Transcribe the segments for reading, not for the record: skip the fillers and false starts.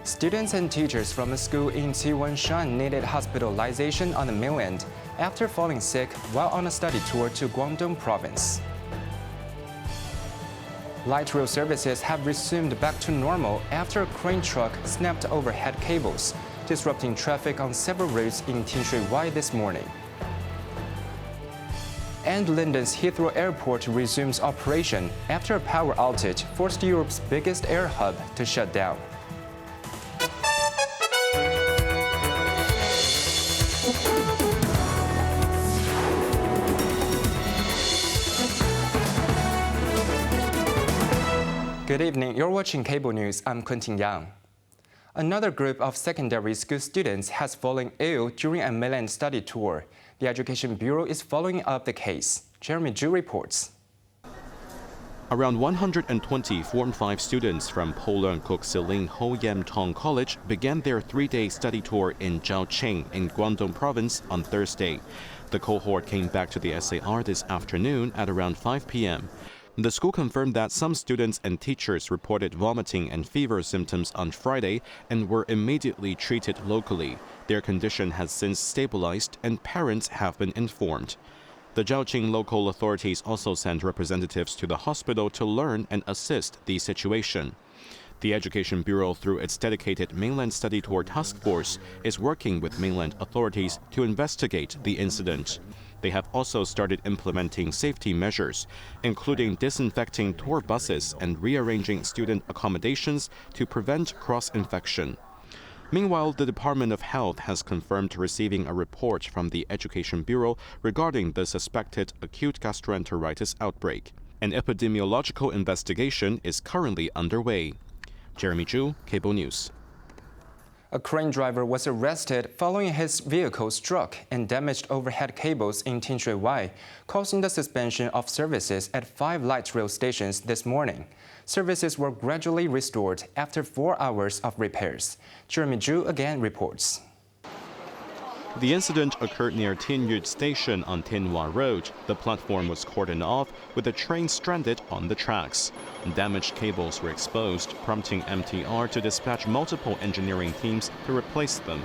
Students and teachers from a school in Tsz Wan Shan needed hospitalization on the mainland after falling sick while on a study tour to Guangdong province. Light rail services have resumed back to normal after a crane truck snapped overhead cables, disrupting traffic on several routes in Tin Shui Wai this morning. And London's Heathrow Airport resumes operation after a power outage forced Europe's biggest air hub to shut down. Good evening, you're watching Cable News. I'm Quentin Yang. Another group of secondary school students has fallen ill during a mainland study tour. The Education Bureau is following up the case. Jeremy Zhu reports. Around 120 Form 5 students from Poland Kok-Siling Ho-Yam-Tong College began their three-day study tour in Zhaoqing in Guangdong province on Thursday. The cohort came back to the SAR this afternoon at around 5 p.m. The school confirmed that some students and teachers reported vomiting and fever symptoms on Friday and were immediately treated locally. Their condition has since stabilized and parents have been informed. The Zhaoqing local authorities also sent representatives to the hospital to learn and assist the situation. The Education Bureau, through its dedicated mainland study tour task force, is working with mainland authorities to investigate the incident. They have also started implementing safety measures, including disinfecting tour buses and rearranging student accommodations to prevent cross-infection. Meanwhile, the Department of Health has confirmed receiving a report from the Education Bureau regarding the suspected acute gastroenteritis outbreak. An epidemiological investigation is currently underway. Jeremy Zhu, Cable News. A crane driver was arrested following his vehicle struck and damaged overhead cables in Tin Shui Wai, causing the suspension of services at 5 light rail stations this morning. Services were gradually restored after 4 hours of repairs. Jeremy Zhu again reports. The incident occurred near Tin Yut Station on Tin Wa Road. The platform was cordoned off with the train stranded on the tracks. Damaged cables were exposed, prompting MTR to dispatch multiple engineering teams to replace them.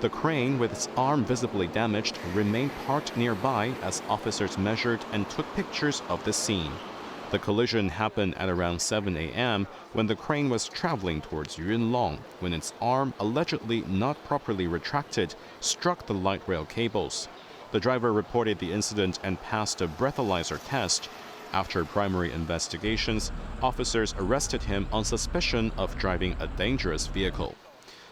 The crane, with its arm visibly damaged, remained parked nearby as officers measured and took pictures of the scene. The collision happened at around 7 a.m. when the crane was traveling towards Yunlong, when its arm, allegedly not properly retracted, struck the light rail cables. The driver reported the incident and passed a breathalyzer test. After primary investigations, officers arrested him on suspicion of driving a dangerous vehicle.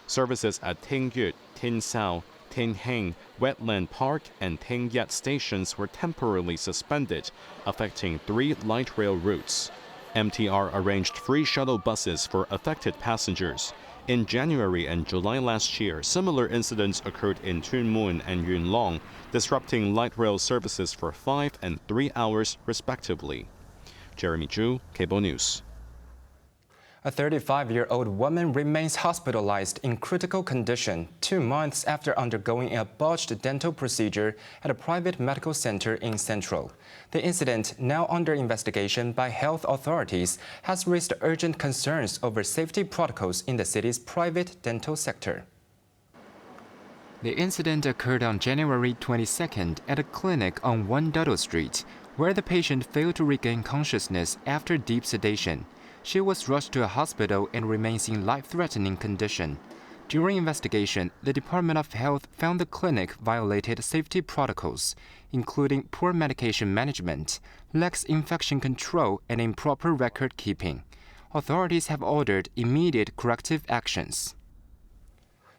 Services at Tin Yut, Tin Sao, Tin Heng, Wetland Park, and Tin Yat stations were temporarily suspended, affecting 3 light rail routes. MTR arranged free shuttle buses for affected passengers. In January and July last year, similar incidents occurred in Tuen Mun and Yunlong, disrupting light rail services for 5 and 3 hours respectively. Jeremy Zhu, Cable News. A 35-year-old woman remains hospitalized in critical condition 2 months after undergoing a botched dental procedure at a private medical center in Central. The incident, now under investigation by health authorities, has raised urgent concerns over safety protocols in the city's private dental sector. The incident occurred on January 22nd at a clinic on Wandado Street, where the patient failed to regain consciousness after deep sedation. She was rushed to a hospital and remains in life-threatening condition. During investigation, the Department of Health found the clinic violated safety protocols, including poor medication management, lax infection control, and improper record keeping. Authorities have ordered immediate corrective actions.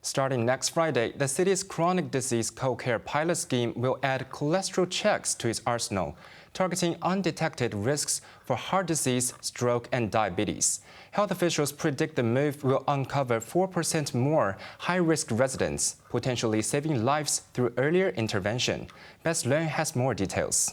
Starting next Friday, the city's chronic disease co-care pilot scheme will add cholesterol checks to its arsenal, targeting undetected risks for heart disease, stroke, and diabetes. Health officials predict the move will uncover 4% more high-risk residents, potentially saving lives through earlier intervention. Bess Leung has more details.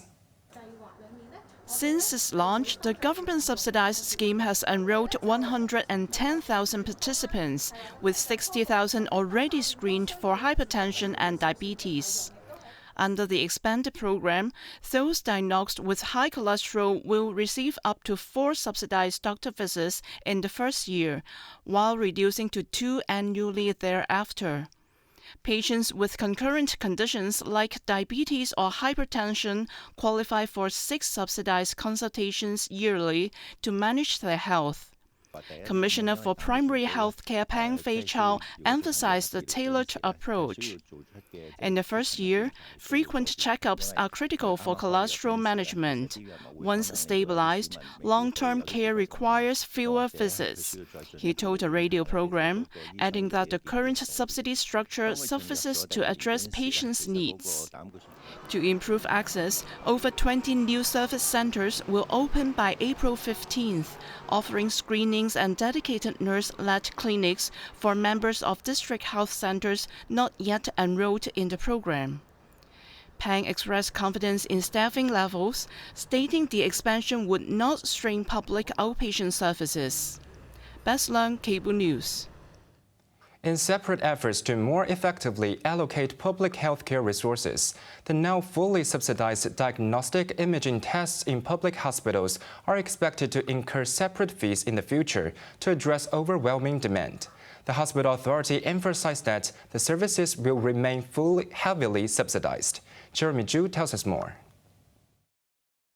Since its launch, the government-subsidized scheme has enrolled 110,000 participants, with 60,000 already screened for hypertension and diabetes. Under the expanded program, those diagnosed with high cholesterol will receive up to 4 subsidized doctor visits in the first year, while reducing to 2 annually thereafter. Patients with concurrent conditions like diabetes or hypertension qualify for 6 subsidized consultations yearly to manage their health. Commissioner for Primary Health Care Pang Fei-Chao emphasized the tailored approach. In the first year, frequent checkups are critical for cholesterol management. Once stabilized, long-term care requires fewer visits, he told a radio program, adding that the current subsidy structure suffices to address patients' needs. To improve access, over 20 new service centers will open by April 15th, offering screenings and dedicated nurse-led clinics for members of district health centers not yet enrolled in the program. Pang expressed confidence in staffing levels, stating the expansion would not strain public outpatient services. Bess Leung, Cable News. In separate efforts to more effectively allocate public healthcare resources, the now fully subsidized diagnostic imaging tests in public hospitals are expected to incur separate fees in the future to address overwhelming demand. The hospital authority emphasized that the services will remain heavily subsidized. Jeremy Zhu tells us more.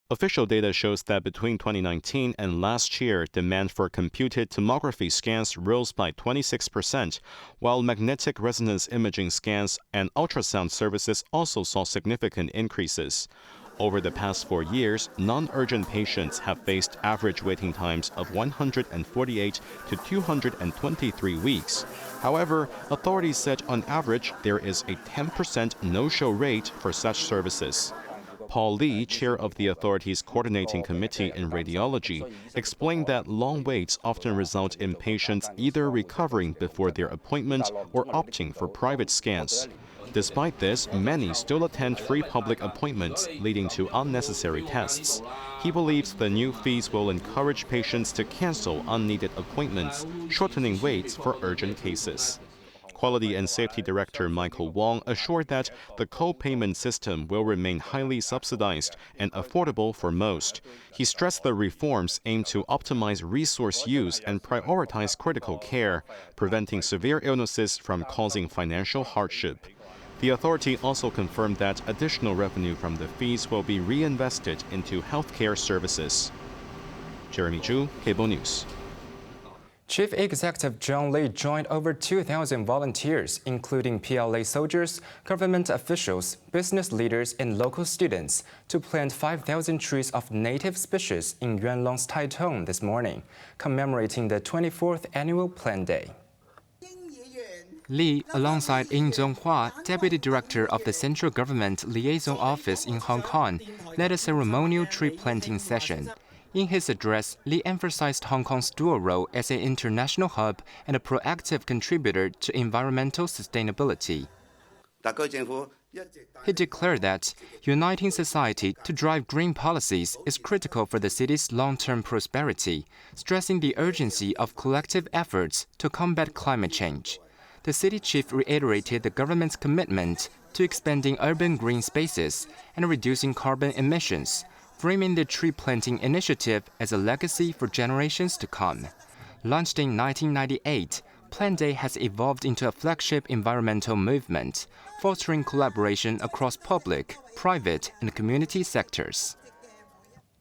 Official data shows that between 2019 and last year, demand for computed tomography scans rose by 26%, while magnetic resonance imaging scans and ultrasound services also saw significant increases. Over the past 4 years, non-urgent patients have faced average waiting times of 148 to 223 weeks. However, authorities said on average there is a 10% no-show rate for such services. Paul Lee, chair of the authority's coordinating committee in radiology, explained that long waits often result in patients either recovering before their appointment or opting for private scans. Despite this, many still attend free public appointments, leading to unnecessary tests. He believes the new fees will encourage patients to cancel unneeded appointments, shortening waits for urgent cases. Quality and Safety Director Michael Wong assured that the co-payment system will remain highly subsidized and affordable for most. He stressed the reforms aim to optimize resource use and prioritize critical care, preventing severe illnesses from causing financial hardship. The authority also confirmed that additional revenue from the fees will be reinvested into healthcare services. Jeremy Zhu, Cable News. Chief Executive John Lee joined over 2,000 volunteers, including PLA soldiers, government officials, business leaders, and local students, to plant 5,000 trees of native species in Yuanlong's Taitung this morning, commemorating the 24th annual Plant Day. Lee, alongside Ying Zonghua, Deputy Director of the Central Government Liaison Office in Hong Kong, led a ceremonial tree planting session. In his address, Lee emphasized Hong Kong's dual role as an international hub and a proactive contributor to environmental sustainability. He declared that uniting society to drive green policies is critical for the city's long-term prosperity, stressing the urgency of collective efforts to combat climate change. The city chief reiterated the government's commitment to expanding urban green spaces and reducing carbon emissions, framing the tree planting initiative as a legacy for generations to come. Launched in 1998, Plant Day has evolved into a flagship environmental movement, fostering collaboration across public, private, and community sectors.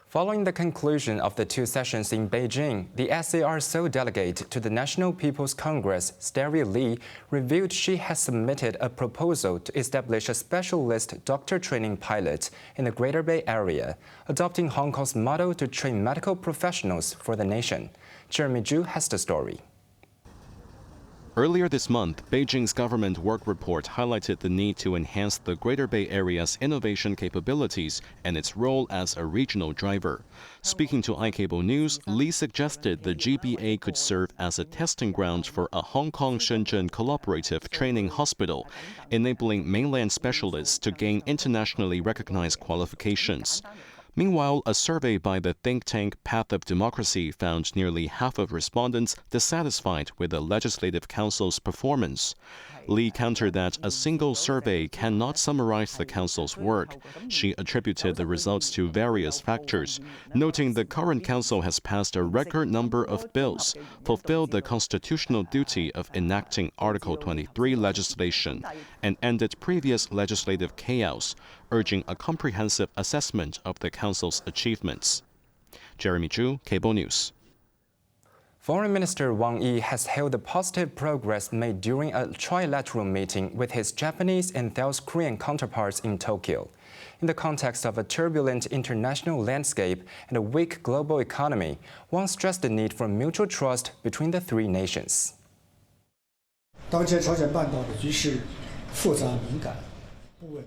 Following the conclusion of the 2 sessions in Beijing, the SAR-SO delegate to the National People's Congress, Sterry Lee, revealed she has submitted a proposal to establish a specialist doctor training pilot in the Greater Bay Area, adopting Hong Kong's model to train medical professionals for the nation. Jeremy Zhu has the story. Earlier this month, Beijing's government work report highlighted the need to enhance the Greater Bay Area's innovation capabilities and its role as a regional driver. Speaking to iCable News, Lee suggested the GBA could serve as a testing ground for a Hong Kong-Shenzhen collaborative training hospital, enabling mainland specialists to gain internationally recognized qualifications. Meanwhile, a survey by the think tank Path of Democracy found nearly half of respondents dissatisfied with the Legislative Council's performance. Lee countered that a single survey cannot summarize the council's work. She attributed the results to various factors, noting the current council has passed a record number of bills, fulfilled the constitutional duty of enacting Article 23 legislation, and ended previous legislative chaos, urging a comprehensive assessment of the council's achievements. Jeremy Zhu, Cable News. Foreign Minister Wang Yi has hailed the positive progress made during a trilateral meeting with his Japanese and South Korean counterparts in Tokyo. In the context of a turbulent international landscape and a weak global economy, Wang stressed the need for mutual trust between the three nations.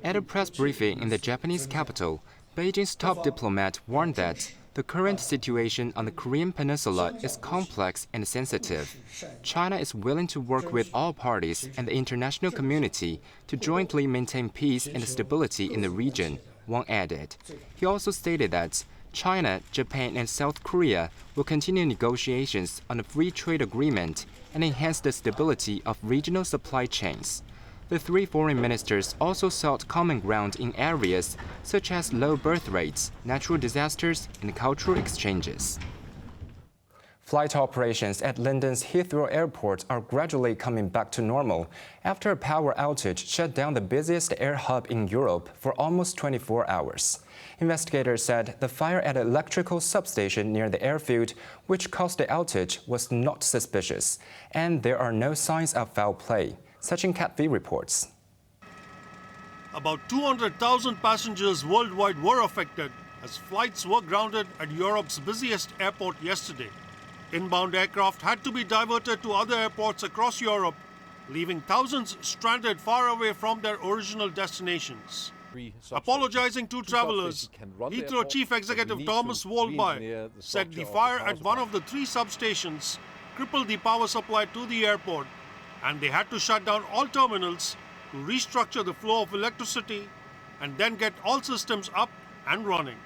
At a press briefing in the Japanese capital, Beijing's top diplomat warned that the current situation on the Korean peninsula is complex and sensitive. China is willing to work with all parties and the international community to jointly maintain peace and stability in the region, Wang added. He also stated that China, Japan, and South Korea will continue negotiations on a free trade agreement and enhance the stability of regional supply chains. The three foreign ministers also sought common ground in areas such as low birth rates, natural disasters, and cultural exchanges. Flight operations at London's Heathrow Airport are gradually coming back to normal after a power outage shut down the busiest air hub in Europe for almost 24 hours. Investigators said the fire at an electrical substation near the airfield, which caused the outage, was not suspicious, and there are no signs of foul play. Sachin Katvi reports. About 200,000 passengers worldwide were affected as flights were grounded at Europe's busiest airport yesterday. Inbound aircraft had to be diverted to other airports across Europe, leaving thousands stranded far away from their original destinations. Apologizing to travelers, Heathrow Chief Executive Thomas Wolby said the fire at one of the three substations crippled the power supply to the airport, and they had to shut down all terminals to restructure the flow of electricity and then get all systems up and running.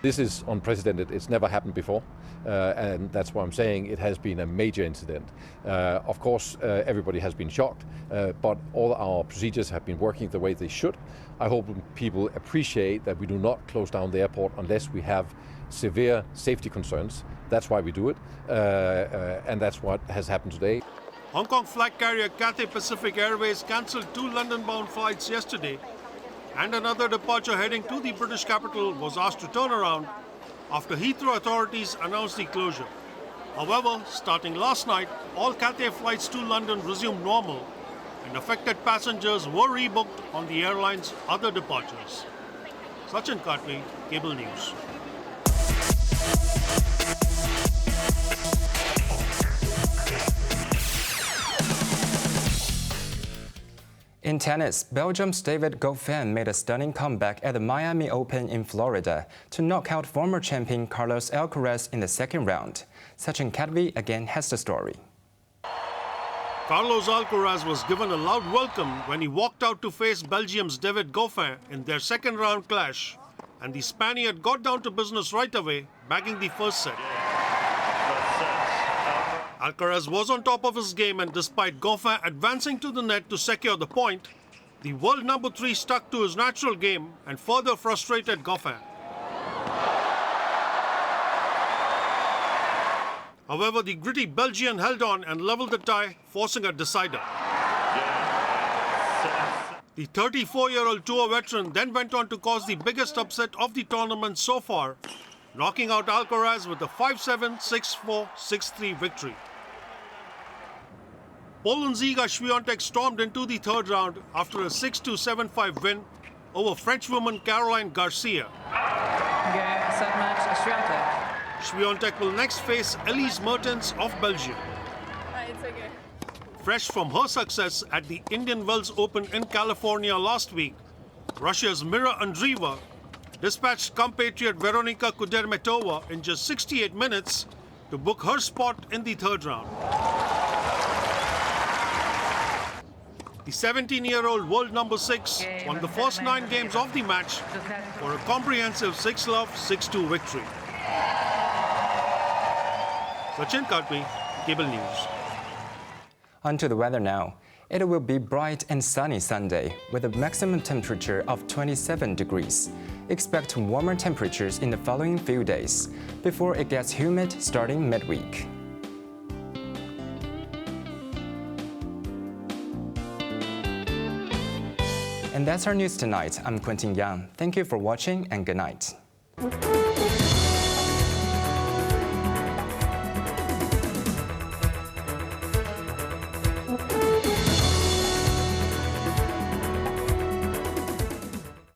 This is unprecedented. It's never happened before, and that's why I'm saying it has been a major incident. Of course, everybody has been shocked, but all our procedures have been working the way they should. I hope people appreciate that we do not close down the airport unless we have severe safety concerns. That's why we do it, and that's what has happened today. Hong Kong flag carrier Cathay Pacific Airways cancelled 2 London-bound flights yesterday, and another departure heading to the British capital was asked to turn around after Heathrow authorities announced the closure. However, starting last night, all Cathay flights to London resumed normal, and affected passengers were rebooked on the airline's other departures. Sachin Katvi, Cable News. In tennis, Belgium's David Goffin made a stunning comeback at the Miami Open in Florida to knock out former champion Carlos Alcaraz in the second round. Sachin Katvi again has the story. Carlos Alcaraz was given a loud welcome when he walked out to face Belgium's David Goffin in their second round clash, and the Spaniard got down to business right away, bagging the first set. Alcaraz was on top of his game, and despite Goffin advancing to the net to secure the point, the world number 3 stuck to his natural game and further frustrated Goffin. However, the gritty Belgian held on and leveled the tie, forcing a decider. The 34-year-old tour veteran then went on to cause the biggest upset of the tournament so far, knocking out Alcaraz with a 5-7, 6-4, 6-3 victory. Poland's Iga Świątek stormed into the third round after a 6-2, 7-5 win over Frenchwoman Caroline Garcia. Świątek will next face Elise Mertens of Belgium. Fresh from her success at the Indian Wells Open in California last week, Russia's Mira Andreeva dispatched compatriot Veronika Kudermetova in just 68 minutes to book her spot in the third round. The 17-year-old world number 6 won the first 9 games of the match for a comprehensive 6-love, 6-2 victory. Sachin Katvi, Cable News. On to the weather now. It will be bright and sunny Sunday with a maximum temperature of 27 degrees. Expect warmer temperatures in the following few days before it gets humid starting midweek. And that's our news tonight. I'm Quentin Yang. Thank you for watching and good night.